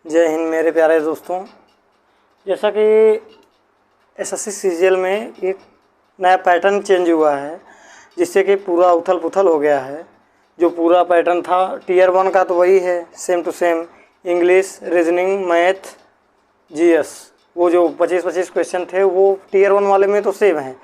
जय हिंद मेरे प्यारे दोस्तों। जैसा कि एसएससी सीजीएल में एक नया पैटर्न चेंज हुआ है, जिससे कि पूरा उथल पुथल हो गया है। जो पूरा पैटर्न था टीयर 1 का तो वही है, same to same English, reasoning, math, GS. वो जो 25-25 क्वेश्चन थे वो टीयर 1 वाले में तो सेम है,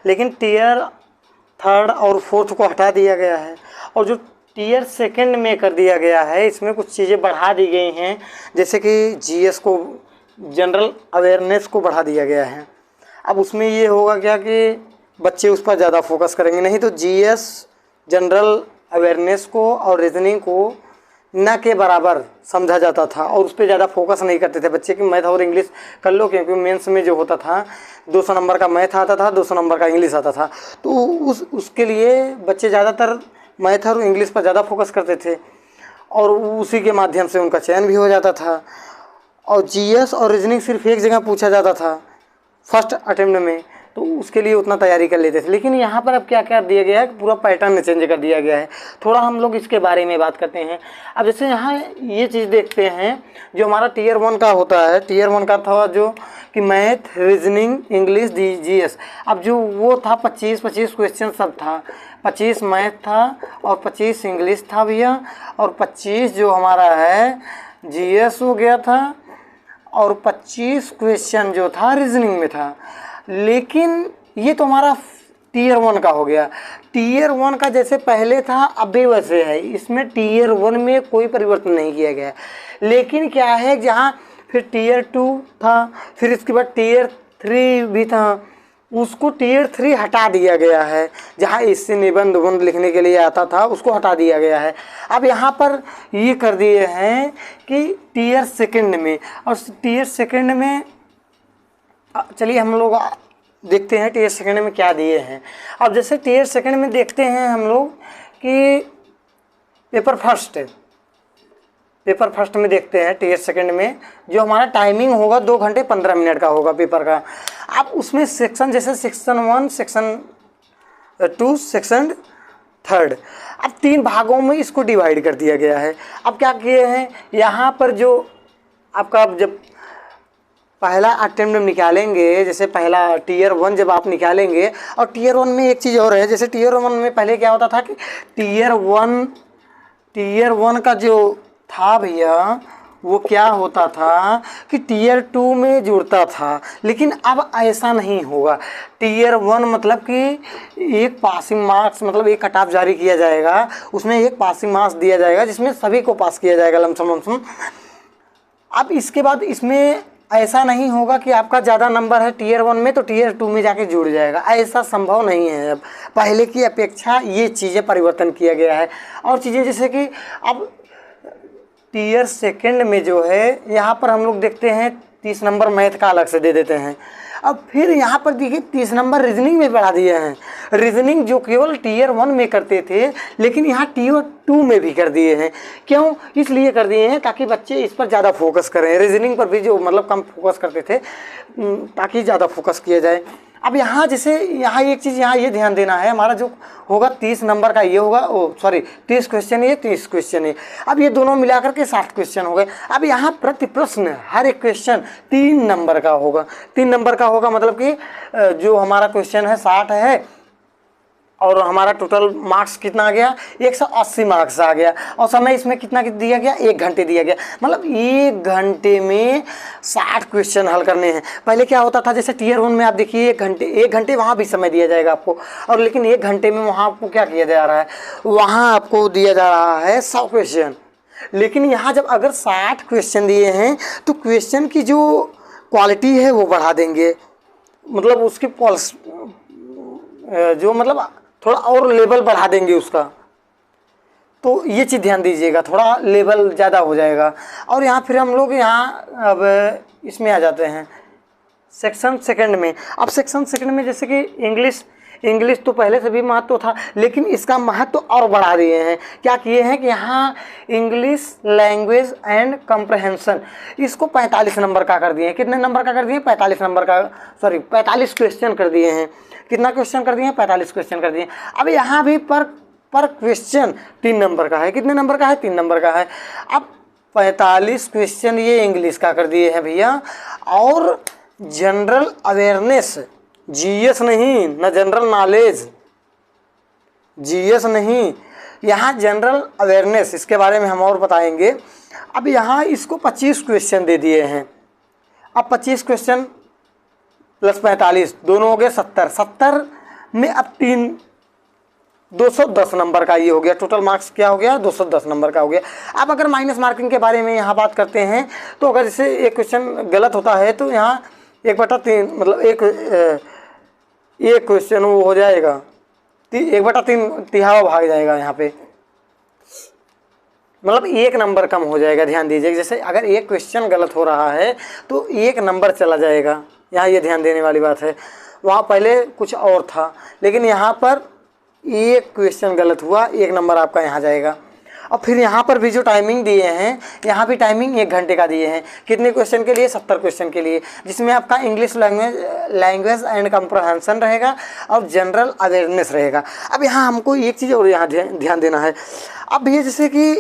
लेकिन टीयर 3 और 4 को हटा दिया गया है। और जो टीयर 2 में कर दिया गया है, इसमें कुछ चीज़ें बढ़ा दी गई हैं, जैसे कि जीएस को, जनरल अवेयरनेस को बढ़ा दिया गया है। अब उसमें ये होगा क्या कि बच्चे उस पर ज़्यादा फोकस करेंगे, नहीं तो जीएस, जनरल अवेयरनेस को और रीजनिंग को न के बराबर समझा जाता था और उस पर ज़्यादा फोकस नहीं करते थे बच्चे कि मैथ और इंग्लिश कर लो, क्योंकि मेंस में जो होता था 200 नंबर का मैथ आता था, 200 नंबर का इंग्लिश आता था। तो उसके लिए बच्चे ज़्यादातर मैथ और इंग्लिश पर ज़्यादा फोकस करते थे और उसी के माध्यम से उनका चयन भी हो जाता था। और जीएस और रीजनिंग सिर्फ एक जगह पूछा जाता था फर्स्ट अटेम्प्ट में, तो उसके लिए उतना तैयारी कर लेते थे। लेकिन यहाँ पर अब क्या क्या दिया गया है, पूरा पैटर्न चेंज कर दिया गया है। थोड़ा हम लोग इसके बारे में बात करते हैं। अब जैसे यहाँ ये चीज़ देखते हैं, जो हमारा टीयर 1 का होता है, टीयर 1 का था जो कि मैथ, रीजनिंग, इंग्लिश, जीएस। अब जो वो था 25-25 क्वेश्चन सब था, 25 मैथ था और 25 इंग्लिश था भैया, और 25 जो हमारा है जीएस हो गया था, और 25 क्वेश्चन जो था रीजनिंग में था। लेकिन ये तो हमारा टीयर 1 का हो गया। टीयर 1 का जैसे पहले था अब भी वैसे है, इसमें टीयर 1 में कोई परिवर्तन नहीं किया गया। लेकिन क्या है, जहाँ फिर टीयर 2 था, फिर इसके बाद टीयर 3 भी था, उसको टीयर 3 हटा दिया गया है। जहाँ इससे निबंध उबंध लिखने के लिए आता था उसको हटा दिया गया है। अब यहाँ पर ये कर दिए हैं कि टीयर 2 में, और टीयर 2 में चलिए हम लोग देखते हैं टीयर 2 में क्या दिए हैं। अब जैसे टीयर 2 में देखते हैं हम लोग कि पेपर फर्स्ट में देखते हैं टीयर 2 में जो हमारा टाइमिंग होगा 2 घंटे 15 मिनट का होगा पेपर का। अब उसमें सेक्शन जैसे सेक्शन 1, सेक्शन 2, सेक्शन 3, अब 3 भागों में इसको डिवाइड कर दिया गया है। अब क्या किए हैं, यहाँ पर जो आपका जब पहला अटेम्प्ट निकालेंगे, जैसे पहला टीयर 1 जब आप निकालेंगे, और टीयर 1 में एक चीज़ और है, जैसे टीयर 1 में पहले क्या होता था कि टीयर 1 का जो था भैया वो क्या होता था कि टीयर 2 में जुड़ता था। लेकिन अब ऐसा नहीं होगा। टीयर 1 मतलब कि एक पासिंग मार्क्स, मतलब एक कट ऑफ जारी किया जाएगा, उसमें एक पासिंग मार्क्स दिया जाएगा जिसमें सभी को पास किया जाएगा लमसम। अब इसके बाद इसमें ऐसा नहीं होगा कि आपका ज़्यादा नंबर है टीयर 1 में तो टीयर 2 में जाके जुड़ जाएगा, ऐसा संभव नहीं है। अब पहले की अपेक्षा ये चीज़ें परिवर्तन किया गया है। और चीज़ें जैसे कि अब टीयर 2 में जो है, यहाँ पर हम लोग देखते हैं 30 नंबर मैथ का अलग से दे देते हैं। अब फिर यहाँ पर देखिए 30 नंबर रीजनिंग में बढ़ा दिए हैं। रीजनिंग जो केवल टीयर 1 में करते थे, लेकिन यहाँ टीयर 2 में भी कर दिए हैं। क्यों? इसलिए कर दिए हैं ताकि बच्चे इस पर ज़्यादा फोकस करें। रीजनिंग पर भी जो मतलब कम फोकस करते थे, ताकि ज़्यादा फोकस किया जाए। अब यहाँ जैसे यहाँ एक चीज़ यहाँ ये ध्यान देना है, हमारा जो होगा 30 नंबर का ये होगा, 30 क्वेश्चन ये, 30 क्वेश्चन ये। अब ये दोनों मिलाकर के 60 क्वेश्चन हो गए। अब यहाँ प्रति प्रश्न हर एक क्वेश्चन 3 नंबर का होगा। 3 नंबर का होगा मतलब कि जो हमारा क्वेश्चन है 60 है, और हमारा टोटल मार्क्स कितना आ गया, 180 मार्क्स आ गया। और समय इसमें कितना दिया गया, 1 घंटे दिया गया। मतलब 1 घंटे में 60 क्वेश्चन हल करने हैं। पहले क्या होता था, जैसे टीयर 1 में आप देखिए 1 घंटे वहाँ भी समय दिया जाएगा आपको, और लेकिन 1 घंटे में वहाँ आपको क्या किया जा रहा है, वहाँ आपको दिया जा रहा है 100 क्वेश्चन। लेकिन यहाँ जब अगर 60 क्वेश्चन दिए हैं तो क्वेश्चन की जो क्वालिटी है वो बढ़ा देंगे, मतलब उसकी जो मतलब थोड़ा और लेवल बढ़ा देंगे उसका। तो ये चीज़ ध्यान दीजिएगा, थोड़ा लेवल ज़्यादा हो जाएगा। और यहाँ फिर हम लोग यहाँ अब इसमें आ जाते हैं सेक्शन 2 में। अब सेक्शन 2 में जैसे कि इंग्लिश तो पहले से भी महत्व था, लेकिन इसका महत्व और बढ़ा दिए हैं। क्या किए हैं कि यहाँ इंग्लिश लैंग्वेज एंड कम्प्रहेंशन, इसको 45 नंबर का कर दिए हैं। कितने नंबर का कर दिए? 45 नंबर का, 45 क्वेश्चन कर दिए हैं। कितना क्वेश्चन कर दिए हैं? 45 क्वेश्चन कर दिए। अब यहाँ भी पर क्वेश्चन 3 नंबर का है। कितने नंबर का है? 3 नंबर का है। अब 45 क्वेश्चन ये इंग्लिश का कर दिए हैं भैया। और जनरल अवेयरनेस, जीएस नहीं, ना जनरल नॉलेज, जीएस नहीं, यहाँ जनरल अवेयरनेस, इसके बारे में हम और बताएंगे। अब यहाँ इसको 25 क्वेश्चन दे दिए हैं। अब 25 क्वेश्चन प्लस 45 दोनों हो गए 70, 70 में अब 210 नंबर का ये हो गया। टोटल मार्क्स क्या हो गया, 210 नंबर का हो गया। अब अगर माइनस मार्किंग के बारे में यहाँ बात करते हैं तो अगर जैसे एक क्वेश्चन गलत होता है तो यहाँ 1/3 मतलब एक क्वेश्चन वो हो जाएगा 1/3 तिहावा भाग जाएगा यहाँ पे, मतलब 1 नंबर कम हो जाएगा। ध्यान दीजिए, जैसे अगर एक क्वेश्चन गलत हो रहा है तो 1 नंबर चला जाएगा। यहाँ ये ध्यान देने वाली बात है। वहाँ पहले कुछ और था, लेकिन यहाँ पर एक क्वेश्चन गलत हुआ, 1 नंबर आपका यहाँ जाएगा। और फिर यहाँ पर भी जो टाइमिंग दिए हैं, यहाँ भी टाइमिंग 1 घंटे का दिए हैं। कितने क्वेश्चन के लिए, 70 क्वेश्शन के लिए, जिसमें आपका इंग्लिश लैंग्वेज एंड कंप्रहेंशन रहेगा और जनरल अवेयरनेस रहेगा। अब यहाँ हमको एक चीज़ और यहाँ ध्यान देना है। अब ये जैसे कि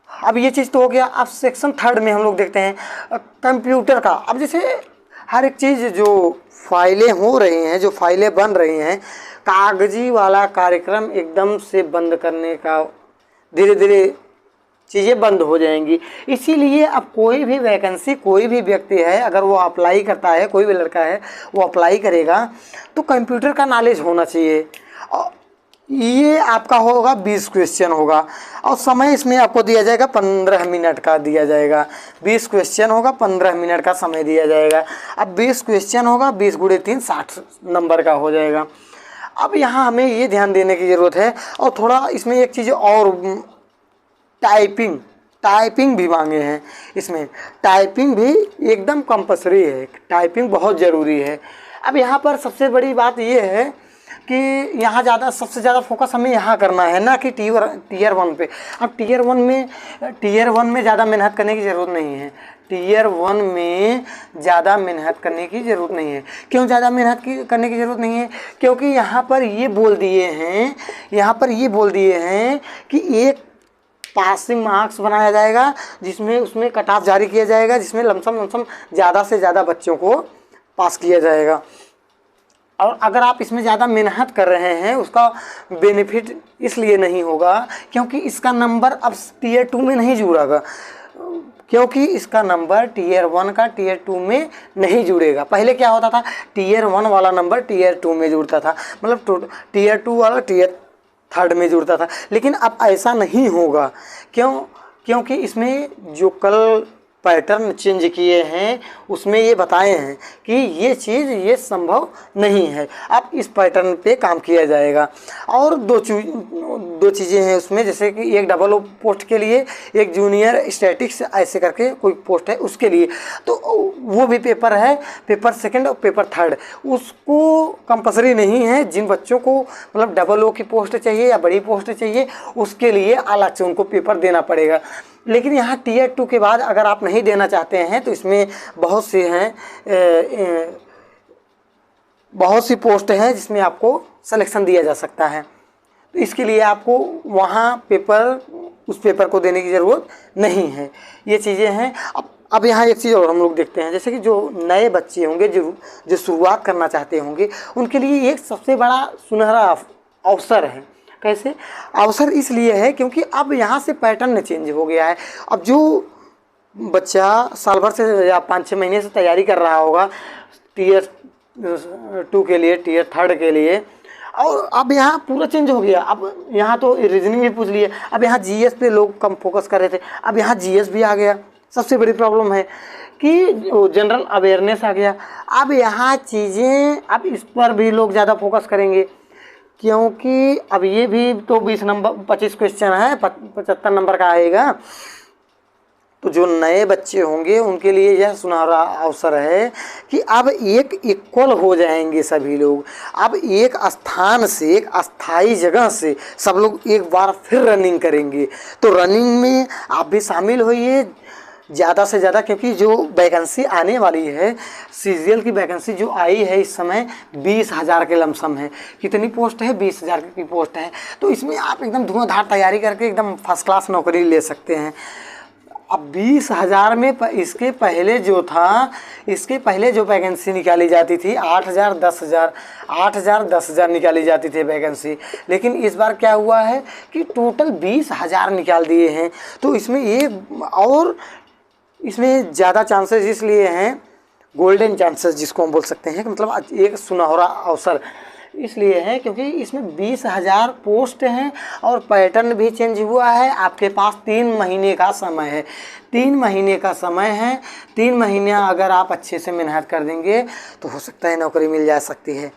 अब ये चीज़ तो हो गया। अब सेक्शन 3 में हम लोग देखते हैं कंप्यूटर का। अब जैसे हर एक चीज़ जो फाइलें हो रही हैं, जो फाइलें बन रही हैं, कागजी वाला कार्यक्रम एकदम से बंद करने का, धीरे धीरे चीज़ें बंद हो जाएंगी। इसीलिए अब कोई भी वैकेंसी, कोई भी व्यक्ति है, अगर वो अप्लाई करता है, कोई भी लड़का है वो अप्लाई करेगा तो कंप्यूटर का नॉलेज होना चाहिए। और ये आपका होगा 20 क्वेश्चन होगा और समय इसमें आपको दिया जाएगा 15 मिनट का दिया जाएगा। 20 क्वेश्चन होगा, 15 मिनट का समय दिया जाएगा। अब 20 क्वेश्चन होगा, 20 × 3 60 नंबर का हो जाएगा। अब यहाँ हमें ये ध्यान देने की ज़रूरत है। और थोड़ा इसमें एक चीज़ और, टाइपिंग भी मांगे हैं। इसमें टाइपिंग भी एकदम कंपल्सरी है, टाइपिंग बहुत ज़रूरी है। अब यहाँ पर सबसे बड़ी बात ये है कि यहाँ सबसे ज़्यादा फोकस हमें यहाँ करना है ना कि टीयर 1 पे। अब टीयर वन में ज़्यादा मेहनत करने की ज़रूरत नहीं है। टीयर 1 में ज़्यादा मेहनत करने की ज़रूरत नहीं है। क्यों ज़्यादा मेहनत करने की ज़रूरत नहीं है? क्योंकि यहाँ पर ये बोल दिए हैं कि एक पासिंग मार्क्स बनाया जाएगा, जिसमें उसमें कट ऑफ जारी किया जाएगा, जिसमें लमसम ज़्यादा से ज़्यादा बच्चों को पास किया जाएगा। और अगर आप इसमें ज़्यादा मेहनत कर रहे हैं, उसका बेनिफिट इसलिए नहीं होगा क्योंकि इसका नंबर अब टीयर 2 में नहीं जुड़ेगा, क्योंकि इसका नंबर टीयर 1 का टीयर 2 में नहीं जुड़ेगा। पहले क्या होता था, टीयर 1 वाला नंबर टीयर 2 में जुड़ता था, मतलब टीयर 2 वाला टीयर 3 में जुड़ता था। लेकिन अब ऐसा नहीं होगा। क्योंकि इसमें जो कल पैटर्न चेंज किए हैं उसमें ये बताए हैं कि ये चीज़ ये संभव नहीं है। अब इस पैटर्न पे काम किया जाएगा। और दो चीज़ें हैं उसमें, जैसे कि एक डबल पोस्ट के लिए, एक जूनियर स्टैटिक्स ऐसे करके कोई पोस्ट है उसके लिए, तो वो भी पेपर है, पेपर 2 और पेपर 3। उसको कंपल्सरी नहीं है। जिन बच्चों को मतलब डबल ओ की पोस्ट चाहिए या बड़ी पोस्ट चाहिए, उसके लिए अलग से उनको पेपर देना पड़ेगा। लेकिन यहाँ टीयर 2 के बाद अगर आप नहीं देना चाहते हैं तो इसमें बहुत सी पोस्ट हैं जिसमें आपको सिलेक्शन दिया जा सकता है। तो इसके लिए आपको वहाँ उस पेपर को देने की ज़रूरत नहीं है। ये चीज़ें हैं। अब यहाँ एक चीज़ और हम लोग देखते हैं, जैसे कि जो नए बच्चे होंगे जो शुरुआत करना चाहते होंगे, उनके लिए एक सबसे बड़ा सुनहरा अवसर है। कैसे अवसर? इसलिए है क्योंकि अब यहाँ से पैटर्न चेंज हो गया है। अब जो बच्चा साल भर से या 5-6 महीने से तैयारी कर रहा होगा टीयर 2 के लिए, टीयर 3 के लिए, और अब यहाँ पूरा चेंज हो गया। अब यहाँ तो रीजनिंग भी पूछ लिए, अब यहाँ जीएस पे लोग कम फोकस कर रहे थे, अब यहाँ जीएस भी आ गया। सबसे बड़ी प्रॉब्लम है कि जनरल अवेयरनेस आ गया। अब यहाँ चीज़ें, अब इस पर भी लोग ज़्यादा फोकस करेंगे, क्योंकि अब ये भी तो 25 क्वेश्चन है, 75 नंबर का आएगा। तो जो नए बच्चे होंगे उनके लिए यह सुनहरा अवसर है कि अब एक इक्वल हो जाएंगे सभी लोग। अब एक स्थान से, एक अस्थाई जगह से सब लोग एक बार फिर रनिंग करेंगे। तो रनिंग में आप भी शामिल होइए, ज़्यादा से ज़्यादा, क्योंकि जो वैकेंसी आने वाली है, सीजीएल की वैकेंसी जो आई है इस समय 20,000 के लमसम है। कितनी पोस्ट है? 20,000 की पोस्ट है। तो इसमें आप एकदम धुआंधार तैयारी करके एकदम फर्स्ट क्लास नौकरी ले सकते हैं। अब 20,000 में इसके पहले जो था, इसके पहले जो वैकेंसी निकाली जाती थी 8,000 10,000 8,000 10,000 निकाली जाती थी वैकेंसी, लेकिन इस बार क्या हुआ है कि टोटल 20,000 निकाल दिए हैं। तो इसमें ये और इसमें ज़्यादा चांसेस इसलिए हैं, गोल्डन चांसेस जिसको हम बोल सकते हैं, कि मतलब एक सुनहरा अवसर इसलिए है क्योंकि इसमें 20,000 पोस्ट हैं और पैटर्न भी चेंज हुआ है। आपके पास 3 महीने का समय है, 3 महीने का समय है। 3 महीने अगर आप अच्छे से मेहनत कर देंगे तो हो सकता है नौकरी मिल जा सकती है।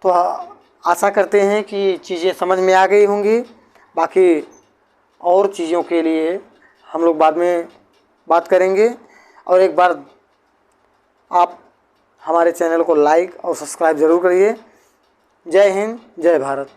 तो आशा करते हैं कि चीज़ें समझ में आ गई होंगी। बाकी और चीज़ों के लिए हम लोग बाद में बात करेंगे। और एक बार आप हमारे चैनल को लाइक और सब्सक्राइब ज़रूर करिए। जय हिंद, जय भारत।